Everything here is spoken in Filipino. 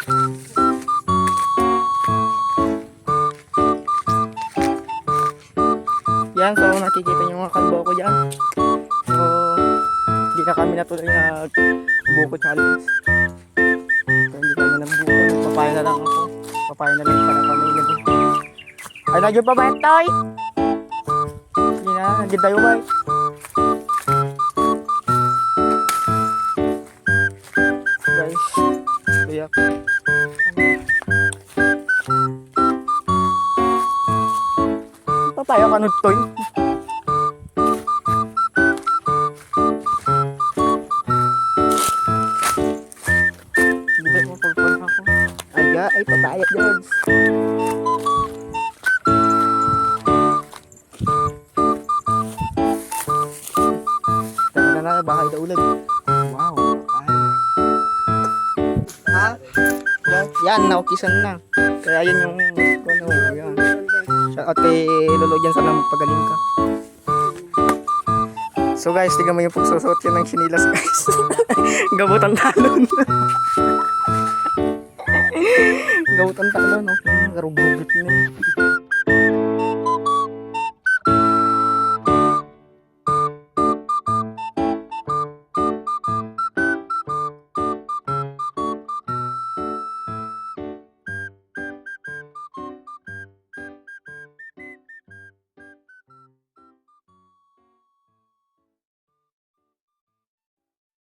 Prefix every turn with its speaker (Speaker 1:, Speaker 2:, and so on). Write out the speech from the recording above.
Speaker 1: Yan, so nakikita niyo mga kalbo ko dyan. So, hindi na kami natuloy na buko challenge. So, hindi kami nagbuko. Papaya na lang ako. Papaya na lang para kami nagbuko. Ay, nagyo pa ba ito? Hindi na, nagyo tayo ba? Guys, kaya papaya ka nagtoy. Hindi mo pagpapag ako. Ay papaya guys. Tara na, baka idaulan. Wow, papaya. Ha? Yan, naukisan na. Kaya yun yung yan. Shout out kay Lolo dyan, sana magpagaling ka. So guys, tignan mo yung pagsusot yan ng sinilas guys. Gabutan talon. Gabutan talon, okay. Garubugit yun.